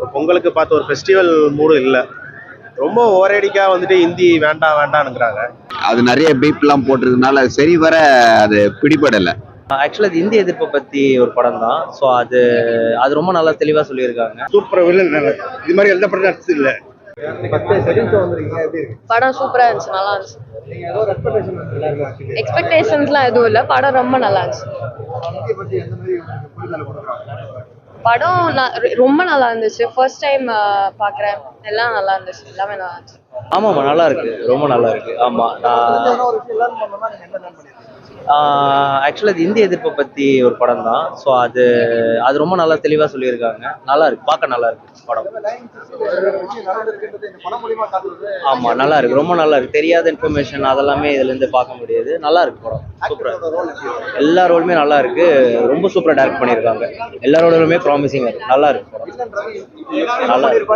ஒரு பொங்கலுக்கு பார்த்த ஒரு ஃபெஸ்டிவல் மூடு இல்லை. ரொம்ப ஓரேடிக்கா வந்துட்டு ஹிந்தி வேண்டாம் வேண்டாம்னுங்கிறாங்க. அது நிறைய பீப்லாம் போட்டிருக்கனால சரி வர அது பிடிபடலை. ஆக்சுவலாக அது இந்திய எதிர்ப்பை பற்றி ஒரு படம் தான். ஸோ அது அது ரொம்ப நல்லா தெளிவாக சொல்லியிருக்காங்க. சூப்பர் வில்லன் இது மாதிரி எந்த படம் நடிச்சது இல்லை. படம் சூப்பரா இருந்துச்சு, நல்லா இருந்துச்சு. எக்ஸ்பெக்டேஷன்ஸ்லாம் எதுவும் இல்லை, படம் ரொம்ப நல்லா இருந்துச்சு. படம் ரொம்ப நல்லா இருந்துச்சு. ஃபர்ஸ்ட் டைம் பார்க்குறேன், எல்லாம் நல்லா இருந்துச்சு, எல்லாமே நல்லா இருந்துச்சு. ஆமாம்மா, நல்லா இருக்கு, ரொம்ப நல்லா இருக்கு. ஆமாம், ஆக்சுவலாக அது இந்திய எதிர்ப்பை பற்றி ஒரு படம் தான். ஸோ அது அது ரொம்ப நல்லா தெளிவாக சொல்லியிருக்காங்க. நல்லா இருக்கு, பார்க்க நல்லா இருக்கு படம். ஆமாம், நல்லா இருக்கு, ரொம்ப நல்லா இருக்கு. தெரியாத இன்ஃபர்மேஷன் அதெல்லாமே இதுலேருந்து பார்க்க முடியாது. நல்லா இருக்கு படம், சூப்பராக. எல்லா ரோலுமே நல்லா இருக்கு, ரொம்ப சூப்பராக டைரக்ட் பண்ணியிருக்காங்க. எல்லா ரோலுமே ப்ராமிசிங்காக இருக்கு, நல்லா இருக்கு படம். நல்லா இருக்கு.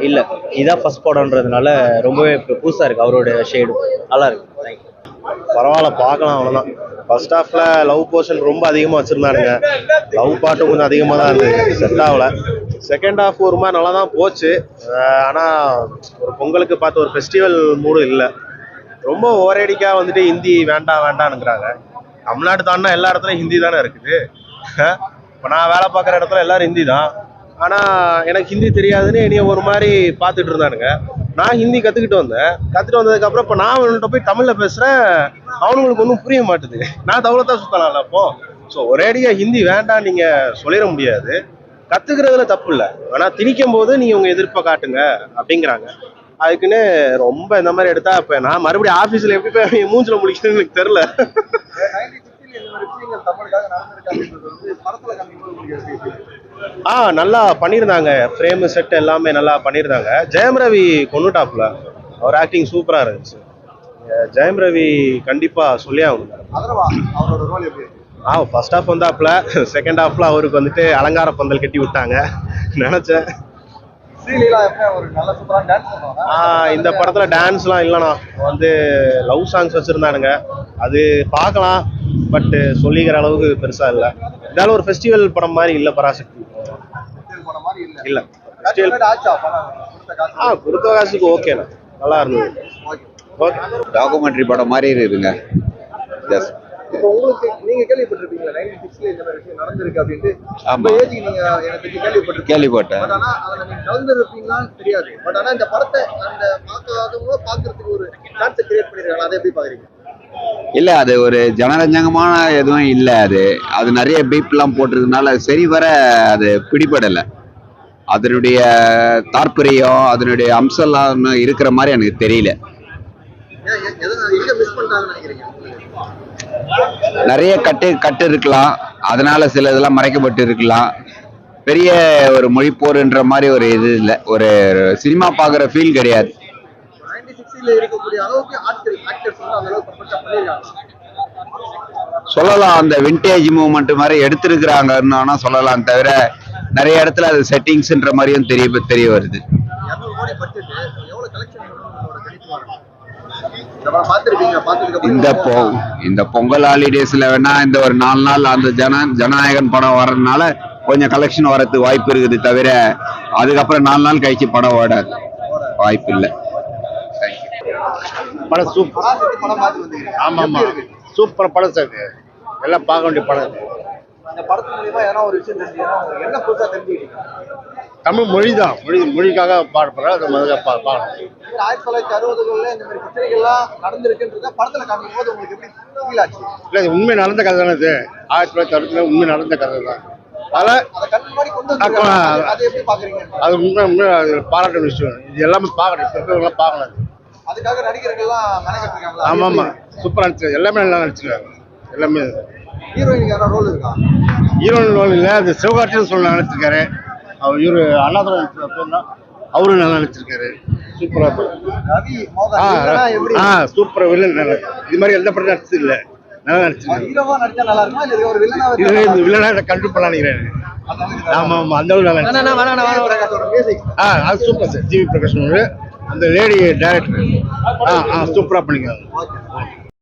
இல்லை, இதான் ஃபர்ஸ்ட் படம்ன்றதுனால ரொம்பவே புதுசாக இருக்கு அவரோட ஷேடும். நல்லா இருக்கு. தேங்க்யூ. பரவாயில்ல, பார்க்கலாம், அவ்வளோதான். ஃபர்ஸ்ட் ஹாஃப்ல லவ் போர்ஷன் ரொம்ப அதிகமாக வச்சுருந்தானுங்க. லவ் பாட்டும் கொஞ்சம் அதிகமாக தான் இருந்தது, செட் ஆகல. செகண்ட் ஹாஃப் ஒரு மாதிரி நல்லா தான் போச்சு. ஆனால் ஒரு பொங்கலுக்கு பார்த்த ஒரு ஃபெஸ்டிவல் மூடு இல்லை. ரொம்ப ஓரேடிக்கா வந்துட்டு ஹிந்தி வேண்டாம் வேண்டாம்னுங்கிறாங்க. தமிழ்நாடு தாண்டினா எல்லா இடத்துலையும் ஹிந்தி தானே இருக்குது. இப்போ நான் வேலை பார்க்குற இடத்துல எல்லாரும் ஹிந்தி தான். ஆனால் எனக்கு ஹிந்தி தெரியாதுன்னு என்னைய ஒரு மாதிரி பார்த்துட்டு இருந்தானுங்க. நான் ஹிந்தி கற்றுக்கிட்டு வந்ததுக்கப்புறம் இப்போ நான் அவன்கிட்ட போய் தமிழில் பேசுகிறேன். அவனுங்களுக்கு ஒன்றும் புரிய மாட்டுது. நான் தமிழை தான் சுற்றலாம்ல அப்போ. ஸோ ஒரேடியாக ஹிந்தி வேண்டாம் நீங்கள் சொல்லிட முடியாது. கற்றுக்கிறதுல தப்பு இல்லை, ஆனால் திணிக்கும் போது நீங்கள் உங்கள் எதிர்ப்பை காட்டுங்க அப்படிங்கிறாங்க. அதுக்குன்னு ரொம்ப இந்த மாதிரி எடுத்தா இப்போ நான் மறுபடியும் ஆஃபீஸில் எப்படி போய் மூஞ்சில் முடிக்கணும்னு எனக்கு தெரில. நல்லா பண்ணியிருந்தாங்க. ஃப்ரேமு செட் எல்லாமே நல்லா பண்ணியிருந்தாங்க. ஜெயம் ரவி கொண்டுட்டாப்புல, அவர் ஆக்டிங் சூப்பராக இருந்துச்சு. ஜெயம் ரவி கண்டிப்பாக சொல்லி ஆகணும். ஃபர்ஸ்ட் ஹாஃப் வந்தாப்புல, செகண்ட் ஹாஃப்ல அவருக்கு வந்துட்டு அலங்கார பந்தல் கட்டி விட்டாங்க நினச்சேன். இந்த படத்துல டான்ஸ்லாம் இல்லைண்ணா, வந்து லவ் சாங்ஸ் வச்சிருந்தானுங்க. அது பார்க்கலாம், பட் சொல்லிக்கிற அளவுக்கு பெருசா இல்லை. இருந்தாலும் ஒரு ஃபெஸ்டிவல் படம் மாதிரி இல்லை. பராசக்தி இல்லை. கொடுத்த காசுக்கு ஓகேண்ணா, நல்லா இருந்தது. ஓகே, டாக்குமெண்ட்ரி படம் மாதிரி இருக்குதுங்க. இப்போ உங்களுக்கு நீங்க கேள்விப்பட்டிருப்பீங்களா 96ல இந்த மாதிரி விஷயம் நடந்திருக்கு அப்படின்ட்டு? ஆமா, ஏஜ் நீங்க எனக்கு கேள்விப்பட்டேன். பட் ஆனா அதை நீங்க கலந்துருப்பீங்களான்னு தெரியாது. பட் ஆனா இந்த படத்தை அந்த பார்க்காதவங்க பார்க்கறதுக்கு ஒரு சான்ஸ் கிரியேட் பண்ணிருக்காங்க. அதை எப்படி பாக்குறீங்க? இல்ல, அது ஒரு ஜனரஞ்சகமான எதுவும் இல்லை. அது நிறைய பீப்லாம் போட்டிருக்கனால சரி வர அது பிடிபடலை. அதனுடைய தாற்பயம், அதனுடைய அம்சம்லாம் இருக்கிற மாதிரி எனக்கு தெரியல. எங்க மிஸ் பண்றாங்கன்னு நினைக்கிறீங்க? நிறைய கட்டு இருக்கலாம், அதனால சில இதெல்லாம் மறைக்கப்பட்டு இருக்கலாம். பெரிய ஒரு மொழிப்போர்ன்ற மாதிரி ஒரு இது இல்லை, ஒரு சினிமா பார்க்குற ஃபீல் கிடையாது. சொல்லலாம், அந்த விண்டேஜ் மூவ்மெண்ட் மாதிரி எடுத்திருக்கிறாங்கன்னு சொல்லலாம். தவிர நிறைய இடத்துல அது செட்டிங்ஸ்ன்ற மாதிரியும் தெரிய வருது. இந்த பொங்கல் ஹாலிடேஸ்ல வேணா இந்த ஒரு 4 நாள் அந்த ஜனநாயகன் படம் வர்றதுனால கொஞ்சம் கலெக்ஷன் வரதுக்கு வாய்ப்பு இருக்குது. தவிர அதுக்கப்புறம் 4 நாள் கழிச்சு படம் ஓடாது, வாய்ப்பு இல்லை. படம் சூப்பர். ஆமா ஆமா, சூப்பர் படம் சார். எல்லாம் பார்க்க வேண்டிய படம். அந்த படத்து மூலமா ஏன்னா ஒரு விஷயம் தெரிஞ்சுக்கணும், என்ன புதுசா தெரிஞ்சுக்கிட்டீங்க? தமிழ் மொழி தான், மொழிக்காக பாடுறோம். அதை முதல்ல பார்க்கணும். 1960களில் இந்த மாதிரி பிரச்சனைகள்லாம் நடந்திருக்குன்றத படத்துல காமிக்கும் போது உங்களுக்கு எப்படி ஃபீல் ஆச்சு? இல்லை, உண்மை நடந்த கதை தானே இது. 1960 உண்மை நடந்த கதை தான். அதை எப்படி பாக்குறீங்க? அது உண்மை பாராட்ட விஷயம். இது எல்லாமே பார்க்கணும், பார்க்கணும். அதுக்காக நடிகர்கள்லாம் மெனக்கிட்டு இருக்காங்களா? ஆமா ஆமா, சூப்பரா நடிச்சிருக்காங்க. எல்லாமே நல்லா நடிச்சிருக்காங்க. எல்லாமே. ஹீரோயினுக்கு யாரா ரோல் இருக்கா? ஹீரோயின் ரோல் இல்லை, அது சிவகார்த்தின்னு சொல்ல நினைச்சிருக்காரு. அவர் இவரு அண்ணாதுரை அவரும் நல்லா நடிச்சிருக்காரு. சூப்பரா. Super villain. இது மாதிரி எந்த படம் நடிச்சது இல்லை, நல்லா நடிச்சிருக்காரு. ஹீரோவா நடிச்சா நல்லா இருக்குமா இல்ல ஒரு வில்லனா கண்டிப்பா பண்ண நினைக்கிறேன். ஆமா ஆமா, அந்த அளவு நல்லா. அது சூப்பர் சார். ஜிவி பிரகாஷ் அந்த லேடி டைரக்டர் சூப்பரா பண்ணிக்காங்க.